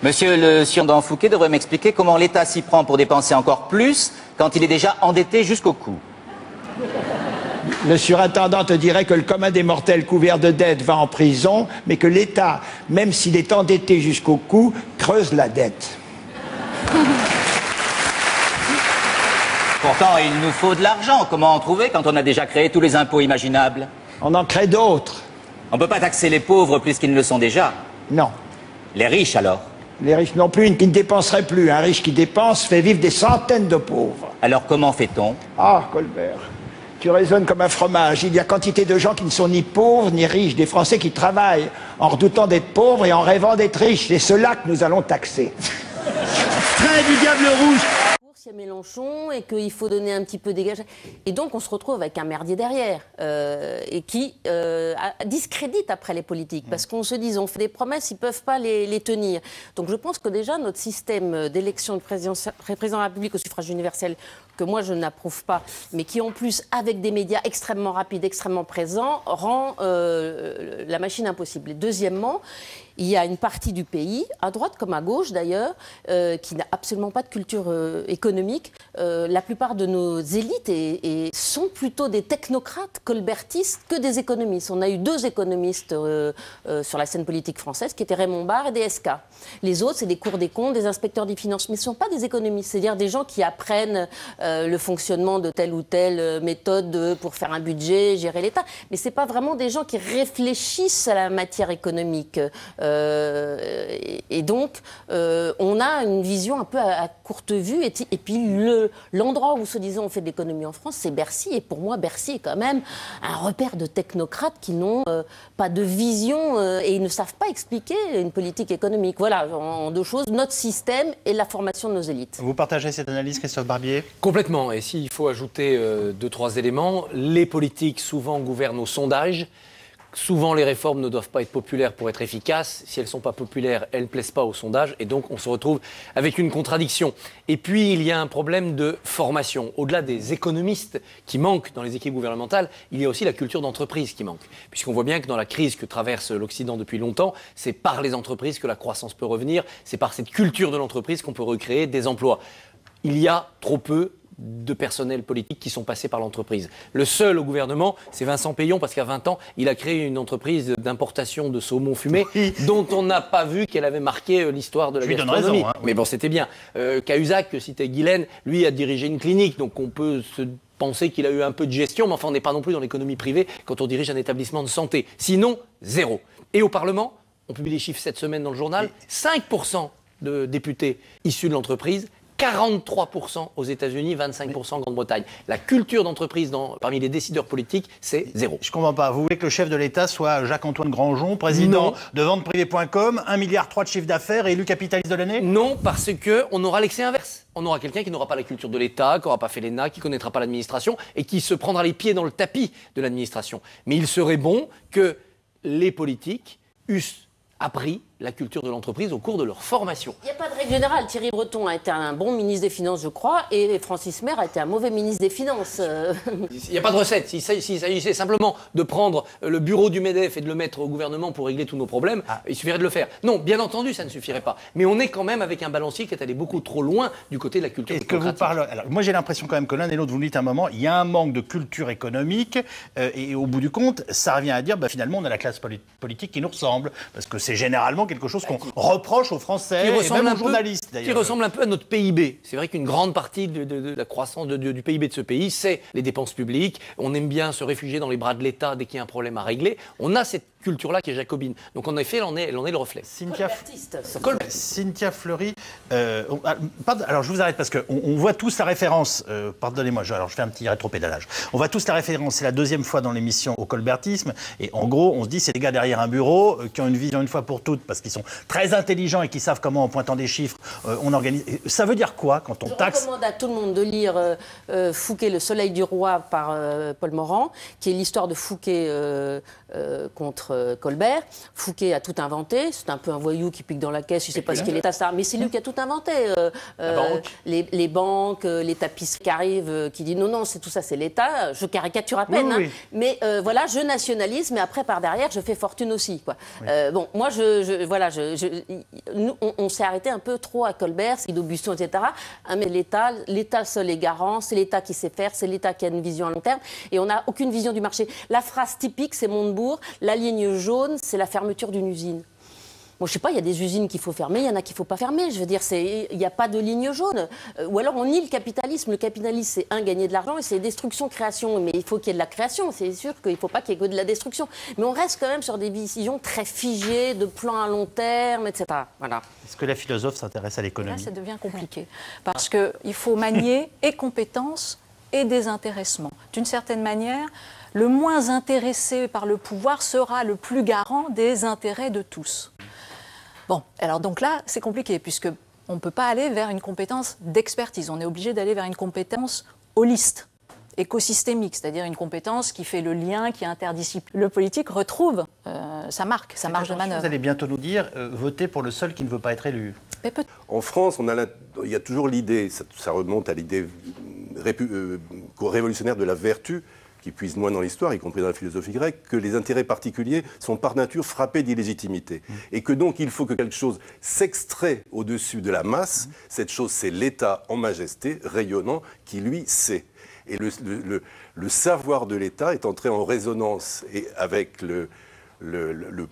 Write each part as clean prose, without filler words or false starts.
Monsieur le surintendant Fouquet devrait m'expliquer comment l'État s'y prend pour dépenser encore plus quand il est déjà endetté jusqu'au cou. Le surintendant te dirait que le commun des mortels couvert de dettes va en prison, mais que l'État, même s'il est endetté jusqu'au cou, creuse la dette. Pourtant, il nous faut de l'argent. Comment en trouver quand on a déjà créé tous les impôts imaginables? On en crée d'autres. On ne peut pas taxer les pauvres plus qu'ils ne le sont déjà. Non. Les riches, alors? Les riches non plus, qui ne dépenseraient plus. Un riche qui dépense fait vivre des centaines de pauvres. Alors comment fait-on? Ah, Colbert, tu raisonnes comme un fromage. Il y a quantité de gens qui ne sont ni pauvres ni riches. Des Français qui travaillent en redoutant d'être pauvres et en rêvant d'être riches. C'est ceux-là que nous allons taxer. Trait du diable rouge. Il y a Mélenchon et qu'il faut donner un petit peu dégage. Et donc on se retrouve avec un merdier derrière et qui discrédite après les politiques parce qu'on se dit on fait des promesses, ils ne peuvent pas les tenir. Donc je pense que déjà notre système d'élection de président de la République au suffrage universel, que moi je n'approuve pas, mais qui en plus avec des médias extrêmement rapides, extrêmement présents, rend la machine impossible. Et deuxièmement, il y a une partie du pays, à droite comme à gauche d'ailleurs, qui n'a absolument pas de culture économique. La plupart de nos élites sont plutôt des technocrates colbertistes que des économistes. On a eu 2 économistes sur la scène politique française, qui étaient Raymond Barre et DSK. Les autres, c'est des cours des comptes, des inspecteurs des finances, mais ce ne sont pas des économistes. C'est-à-dire des gens qui apprennent le fonctionnement de telle ou telle méthode pour faire un budget, gérer l'État. Mais ce n'est pas vraiment des gens qui réfléchissent à la matière économique. Et donc, on a une vision un peu à courte vue. Et puis, l'endroit où, soi-disant, on fait de l'économie en France, c'est Bercy. Et pour moi, Bercy est quand même un repère de technocrates qui n'ont pas de vision et ils ne savent pas expliquer une politique économique. Voilà, en 2 choses, notre système et la formation de nos élites. Vous partagez cette analyse, Christophe Barbier? Complètement. Et s'il faut ajouter 2-3 éléments, les politiques souvent gouvernent au sondage. Souvent, les réformes ne doivent pas être populaires pour être efficaces. Si elles ne sont pas populaires, elles ne plaisent pas au sondage. Et donc, on se retrouve avec une contradiction. Et puis, il y a un problème de formation. Au-delà des économistes qui manquent dans les équipes gouvernementales, il y a aussi la culture d'entreprise qui manque. Puisqu'on voit bien que dans la crise que traverse l'Occident depuis longtemps, c'est par les entreprises que la croissance peut revenir. C'est par cette culture de l'entreprise qu'on peut recréer des emplois. Il y a trop peu de personnels politiques qui sont passés par l'entreprise. Le seul au gouvernement, c'est Vincent Peillon, parce qu'à 20 ans, il a créé une entreprise d'importation de saumon fumé, dont on n'a pas vu qu'elle avait marqué l'histoire de la gastronomie. Raison, hein, oui. Mais bon, c'était bien. Cahuzac, que citait Guylaine, lui a dirigé une clinique, donc on peut se penser qu'il a eu un peu de gestion, mais enfin, on n'est pas non plus dans l'économie privée quand on dirige un établissement de santé. Sinon, 0. Et au Parlement, on publie les chiffres cette semaine dans le journal, 5% de députés issus de l'entreprise, 43% aux États-Unis, 25% en Grande-Bretagne. La culture d'entreprise parmi les décideurs politiques, c'est 0. Je ne comprends pas. Vous voulez que le chef de l'État soit Jacques-Antoine Granjon, président de venteprivée.com, 1,3 milliard de chiffre d'affaires et élu capitaliste de l'année? Non, parce qu'on aura l'excès inverse. On aura quelqu'un qui n'aura pas la culture de l'État, qui n'aura pas fait l'ENA, qui ne connaîtra pas l'administration et qui se prendra les pieds dans le tapis de l'administration. Mais il serait bon que les politiques eussent appris la culture de l'entreprise au cours de leur formation. Il n'y a pas de règle générale. Thierry Breton a été un bon ministre des Finances, je crois, et Francis Maire a été un mauvais ministre des Finances. Il n'y a pas de recette. S'il s'agissait simplement de prendre le bureau du MEDEF et de le mettre au gouvernement pour régler tous nos problèmes, il suffirait de le faire. Non, bien entendu, ça ne suffirait pas. Mais on est quand même avec un balancier qui est allé beaucoup trop loin du côté de la culture démocratique. Alors, moi, j'ai l'impression quand même que l'un et l'autre, vous me dites à un moment, il y a un manque de culture économique et au bout du compte, ça revient à dire, finalement, on a la classe politique qui nous ressemble. Parce que c'est généralement quelque chose qu'on reproche aux Français et même aux journalistes, d'ailleurs. Qui ressemble un peu à notre PIB. C'est vrai qu'une grande partie de la croissance du PIB de ce pays, c'est les dépenses publiques. On aime bien se réfugier dans les bras de l'État dès qu'il y a un problème à régler. On a cette culture-là qui est jacobine. Donc en effet, elle en est le reflet. Cynthia Fleury, alors je vous arrête parce qu'on voit tous la référence, pardonnez-moi, alors je fais un petit rétropédalage. On voit tous la référence, c'est la 2e fois dans l'émission au colbertisme, et en gros, on se dit c'est des gars derrière un bureau qui ont une vision une fois pour toutes, parce qu'ils sont très intelligents et qui savent comment, en pointant des chiffres, on organise. Ça veut dire quoi quand on taxe? Je recommande à tout le monde de lire Fouquet, Le Soleil du Roi par Paul Morand, qui est l'histoire de Fouquet contre maître Colbert. Fouquet a tout inventé. C'est un peu un voyou qui pique dans la caisse, il ne sait pas ce qu'est l'État, ça. Mais c'est lui qui a tout inventé. Les banques, les tapisseries qui arrivent, qui disent non, c'est tout ça, c'est l'État. Je caricature à peine. Oui. Hein. Mais voilà, je nationalise, mais après, par derrière, je fais fortune aussi. Quoi. Oui. Bon, moi, on s'est arrêté un peu trop à Colbert, Augustin, etc. Mais l'État seul est garant, c'est l'État qui sait faire, c'est l'État qui a une vision à long terme, et on n'a aucune vision du marché. La phrase typique, c'est Montebourg, la ligne jaune, c'est la fermeture d'une usine. Bon, je sais pas, il y a des usines qu'il faut fermer, il y en a qu'il faut pas fermer. Je veux dire, il n'y a pas de ligne jaune. Ou alors on nie le capitalisme. Le capitalisme, c'est gagner de l'argent et c'est destruction, création. Mais il faut qu'il y ait de la création. C'est sûr qu'il ne faut pas qu'il y ait que de la destruction. Mais on reste quand même sur des visions très figées, de plans à long terme, etc. Voilà. Est-ce que la philosophe s'intéresse à l'économie ? Là, ça devient compliqué. Parce qu'il faut manier et compétences et désintéressement. D'une certaine manière, le moins intéressé par le pouvoir sera le plus garant des intérêts de tous. Bon, alors donc là, c'est compliqué, puisqu'on ne peut pas aller vers une compétence d'expertise. On est obligé d'aller vers une compétence holiste, écosystémique, c'est-à-dire une compétence qui fait le lien, qui est interdisciplinaire. Le politique retrouve sa marque, sa marge de manœuvre. Vous allez bientôt nous dire, votez pour le seul qui ne veut pas être élu. En France, il y a toujours l'idée, ça remonte à l'idée révolutionnaire de la vertu, qui puise moins dans l'histoire, y compris dans la philosophie grecque, que les intérêts particuliers sont par nature frappés d'illégitimité. Et que donc il faut que quelque chose s'extrait au-dessus de la masse. Cette chose, c'est l'État en majesté, rayonnant, qui lui sait. Et le savoir de l'État est entré en résonance avec le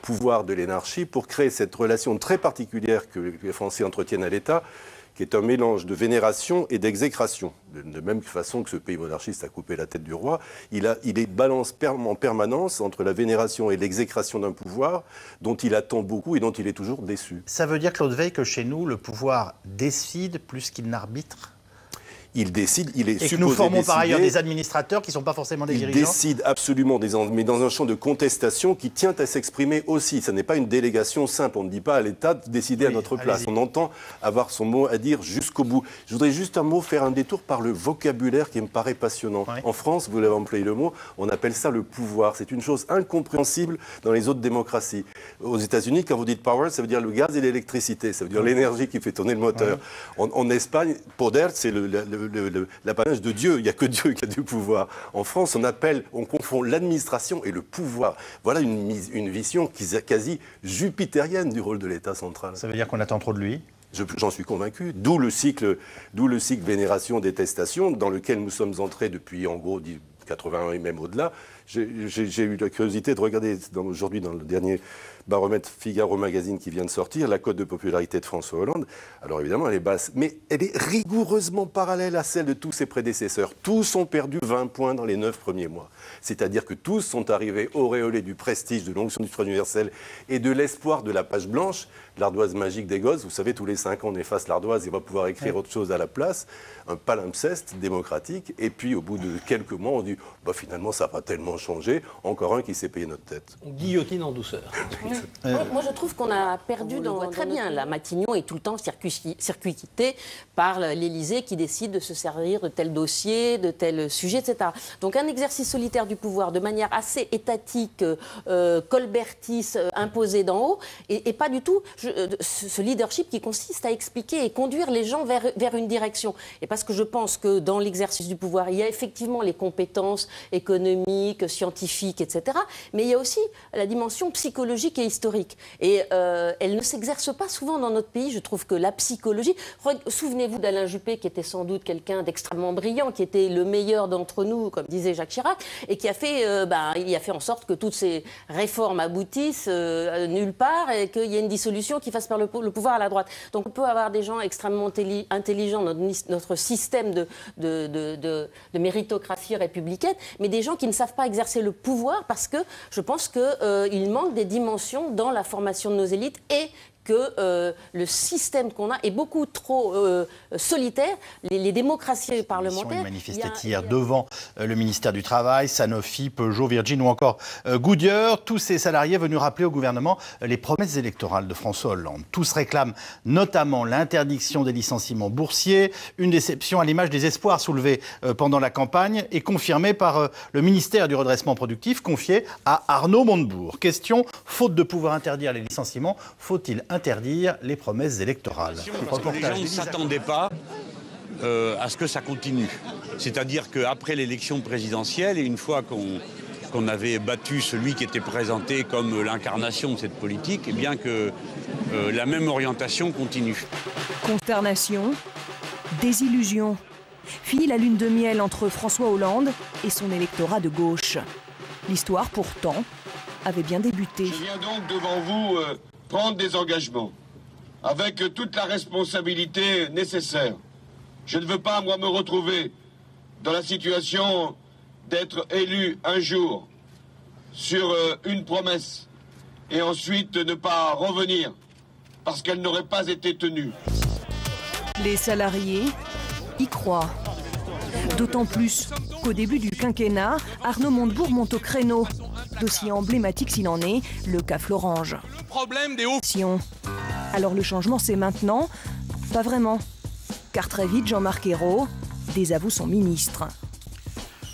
pouvoir de l'énarchie pour créer cette relation très particulière que les Français entretiennent à l'État, qui est un mélange de vénération et d'exécration. De même façon que ce pays monarchiste a coupé la tête du roi, il est balance en permanence entre la vénération et l'exécration d'un pouvoir dont il attend beaucoup et dont il est toujours déçu. Ça veut dire, Claude Veil, que chez nous, le pouvoir décide plus qu'il n'arbitre ? Il décide, il est supposé décider. Et que nous formons par ailleurs des décider. administrateurs qui ne sont pas forcément des dirigeants. Il décide absolument, mais dans un champ de contestation qui tient à s'exprimer aussi. Ce n'est pas une délégation simple. On ne dit pas à l'État de décider à notre place. On entend avoir son mot à dire jusqu'au bout. Je voudrais juste faire un détour par le vocabulaire qui me paraît passionnant. En France, vous l'avez employé le mot, on appelle ça le pouvoir. C'est une chose incompréhensible dans les autres démocraties. Aux États-Unis, quand vous dites power, ça veut dire le gaz et l'électricité. Ça veut dire l'énergie qui fait tourner le moteur. En Espagne, poder, c'est l'apanage de Dieu. Il n'y a que Dieu qui a du pouvoir. En France, on confond l'administration et le pouvoir. Voilà une vision quasi jupitérienne du rôle de l'État central. Ça veut dire qu'on attend trop de lui ? J'en suis convaincu. D'où le cycle vénération-détestation dans lequel nous sommes entrés depuis, en gros, 81 et même au-delà. J'ai eu la curiosité de regarder aujourd'hui dans le dernier baromètre Figaro Magazine qui vient de sortir, la cote de popularité de François Hollande. Alors évidemment, elle est basse, mais elle est rigoureusement parallèle à celle de tous ses prédécesseurs. Tous ont perdu 20 points dans les 9 premiers mois. C'est-à-dire que tous sont arrivés auréolés du prestige de l'onction du suffrage universel et de l'espoir de la page blanche, l'ardoise magique des gosses. Vous savez, tous les 5 ans, on efface l'ardoise et on va pouvoir écrire autre chose à la place. Un palimpseste démocratique. Et puis, au bout de quelques mois, on dit finalement, ça n'a pas tellement changé. Encore un qui s'est payé notre tête. On guillotine en douceur. Moi, je trouve qu'on a perdu très bien. La Matignon est tout le temps circuité par l'Élysée qui décide de se servir de tel dossier, de tel sujet, etc. Donc, un exercice solitaire du pouvoir de manière assez étatique, colbertiste, imposé d'en haut, et pas du tout ce leadership qui consiste à expliquer et conduire les gens vers une direction. Et parce que je pense que dans l'exercice du pouvoir, il y a effectivement les compétences économiques, scientifiques, etc. Mais il y a aussi la dimension psychologique et historique. Et elle ne s'exerce pas souvent dans notre pays. Je trouve que la psychologie... Souvenez-vous d'Alain Juppé, qui était sans doute quelqu'un d'extrêmement brillant, qui était le meilleur d'entre nous, comme disait Jacques Chirac, et qui a fait, il a fait en sorte que toutes ces réformes aboutissent nulle part et qu'il y ait une dissolution qui fasse perdre le pouvoir à la droite. Donc on peut avoir des gens extrêmement intelligents dans notre système de méritocratie républicaine, mais des gens qui ne savent pas exercer le pouvoir parce que je pense qu'il manque des dimensions dans la formation de nos élites et que le système qu'on a est beaucoup trop solitaire. Les démocraties parlementaires... Ils manifestaient hier devant le ministère du Travail, Sanofi, Peugeot, Virgin ou encore Goodyear. Tous ces salariés venus rappeler au gouvernement les promesses électorales de François Hollande. Tous réclament notamment l'interdiction des licenciements boursiers, une déception à l'image des espoirs soulevés pendant la campagne et confirmée par le ministère du redressement productif confié à Arnaud Montebourg. Question, faute de pouvoir interdire les licenciements, faut-il interdire les promesses électorales? Parce que les gens ne s'attendaient pas à ce que ça continue. C'est-à-dire qu'après l'élection présidentielle, et une fois qu'on avait battu celui qui était présenté comme l'incarnation de cette politique, et bien que la même orientation continue. Consternation, désillusion. Fini la lune de miel entre François Hollande et son électorat de gauche. L'histoire, pourtant, avait bien débuté. Je viens donc devant vous prendre des engagements avec toute la responsabilité nécessaire. Je ne veux pas, moi, me retrouver dans la situation d'être élu un jour sur une promesse et ensuite ne pas revenir parce qu'elle n'aurait pas été tenue. Les salariés y croient. D'autant plus qu'au début du quinquennat, Arnaud Montebourg monte au créneau. Dossier emblématique s'il en est, le cas Florange. Problème des hauts. Alors le changement c'est maintenant? Pas vraiment. Car très vite, Jean-Marc Ayrault désavoue son ministre.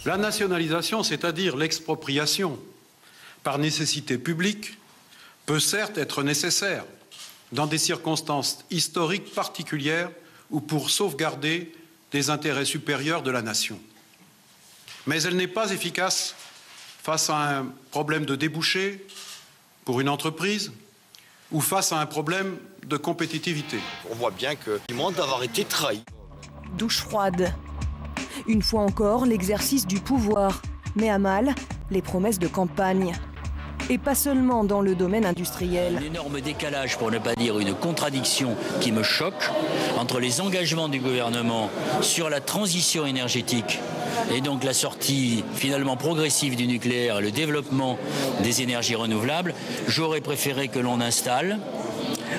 La nationalisation, c'est-à-dire l'expropriation par nécessité publique, peut certes être nécessaire dans des circonstances historiques particulières ou pour sauvegarder des intérêts supérieurs de la nation. Mais elle n'est pas efficace face à un problème de débouché pour une entreprise ou face à un problème de compétitivité. On voit bien que tout le monde d'avoir été trahi. Douche froide. Une fois encore, l'exercice du pouvoir met à mal les promesses de campagne. Et pas seulement dans le domaine industriel. Un énorme décalage, pour ne pas dire une contradiction qui me choque, entre les engagements du gouvernement sur la transition énergétique et donc la sortie finalement progressive du nucléaire et le développement des énergies renouvelables. J'aurais préféré que l'on installe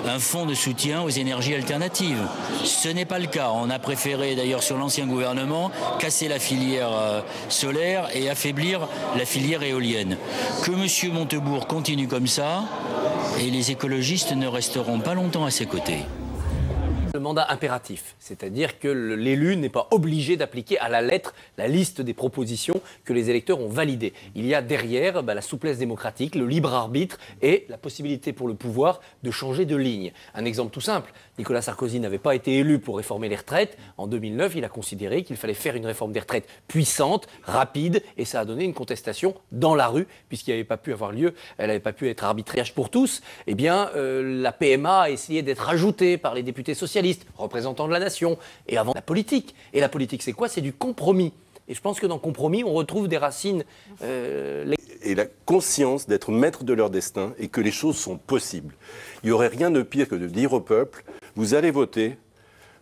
un fonds de soutien aux énergies alternatives. Ce n'est pas le cas. On a préféré d'ailleurs sur l'ancien gouvernement casser la filière solaire et affaiblir la filière éolienne. Que M. Montebourg continue comme ça et les écologistes ne resteront pas longtemps à ses côtés. Le mandat impératif, c'est-à-dire que l'élu n'est pas obligé d'appliquer à la lettre la liste des propositions que les électeurs ont validées. Il y a derrière la souplesse démocratique, le libre arbitre et la possibilité pour le pouvoir de changer de ligne. Un exemple tout simple, Nicolas Sarkozy n'avait pas été élu pour réformer les retraites. En 2009, il a considéré qu'il fallait faire une réforme des retraites puissante, rapide, et ça a donné une contestation dans la rue, puisqu'il n'avait pas pu avoir lieu, elle n'avait pas pu être arbitrage pour tous. Eh bien, la PMA a essayé d'être ajoutée par les députés socialistes, représentants de la nation, et avant la politique. Et la politique, c'est quoi? C'est du compromis. Et je pense que dans le compromis, on retrouve des racines... Et la conscience d'être maître de leur destin et que les choses sont possibles. Il n'y aurait rien de pire que de dire au peuple, vous allez voter,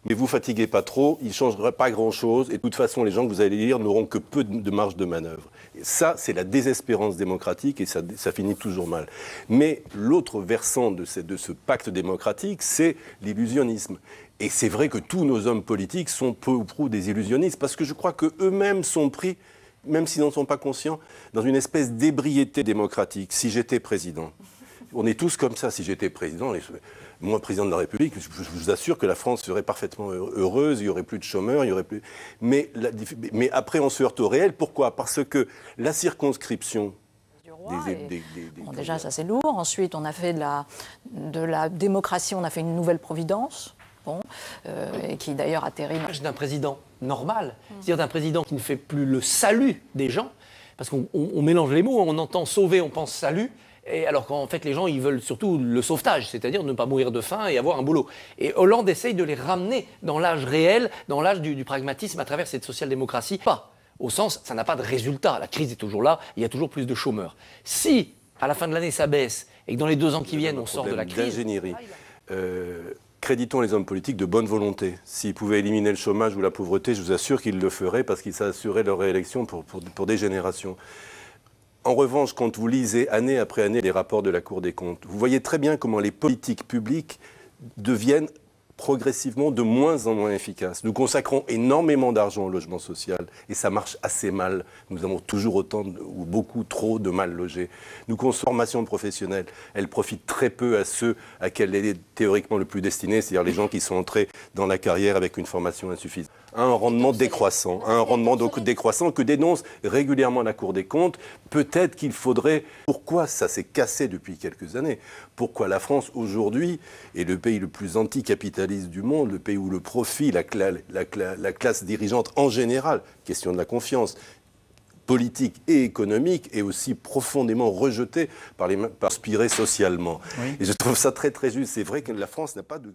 mais vous fatiguez pas trop, il ne changera pas grand-chose, et de toute façon, les gens que vous allez élire n'auront que peu de marge de manœuvre. Et ça, c'est la désespérance démocratique, et ça finit toujours mal. Mais l'autre versant de ce pacte démocratique, c'est l'illusionnisme. Et c'est vrai que tous nos hommes politiques sont peu ou prou des illusionnistes, parce que je crois qu'eux-mêmes sont pris, même s'ils n'en sont pas conscients, dans une espèce d'ébriété démocratique. Si j'étais président, on est tous comme ça, si j'étais président... Moi, président de la République, je vous assure que la France serait parfaitement heureuse, il n'y aurait plus de chômeurs, il y aurait plus... Mais après, on se heurte au réel. Pourquoi? Parce que la circonscription... Bon, déjà, ça c'est lourd. Ensuite, on a fait de la démocratie, on a fait une nouvelle providence. Et qui d'ailleurs atterrit... d'un président normal, c'est-à-dire d'un président qui ne fait plus le salut des gens, parce qu'on mélange les mots, on entend sauver, on pense salut, et alors qu'en fait les gens ils veulent surtout le sauvetage, c'est-à-dire ne pas mourir de faim et avoir un boulot. Et Hollande essaye de les ramener dans l'âge réel, dans l'âge du pragmatisme à travers cette social-démocratie. Pas au sens, ça n'a pas de résultat, la crise est toujours là, il y a toujours plus de chômeurs. Si à la fin de l'année ça baisse et que dans les 2 ans qui viennent on sort de la crise... D'ingénierie. Créditons les hommes politiques de bonne volonté. S'ils pouvaient éliminer le chômage ou la pauvreté, je vous assure qu'ils le feraient parce qu'ils s'assuraient leur réélection pour des générations. En revanche, quand vous lisez année après année les rapports de la Cour des comptes, vous voyez très bien comment les politiques publiques deviennent progressivement de moins en moins efficaces. Nous consacrons énormément d'argent au logement social et ça marche assez mal. Nous avons toujours autant ou beaucoup trop de mal logés. Nous formation professionnelle, elle profite très peu à ceux à qui elle est théoriquement le plus destinée, c'est-à-dire les gens qui sont entrés dans la carrière avec une formation insuffisante. Un rendement décroissant, que dénonce régulièrement la Cour des comptes. Peut-être qu'il faudrait... Pourquoi ça s'est cassé depuis quelques années? Pourquoi la France aujourd'hui est le pays le plus anticapitaliste du monde, le pays où le profit, la classe dirigeante en général, question de la confiance politique et économique, est aussi profondément rejetée par inspirée socialement. Oui. Et je trouve ça très très juste. C'est vrai que la France n'a pas de...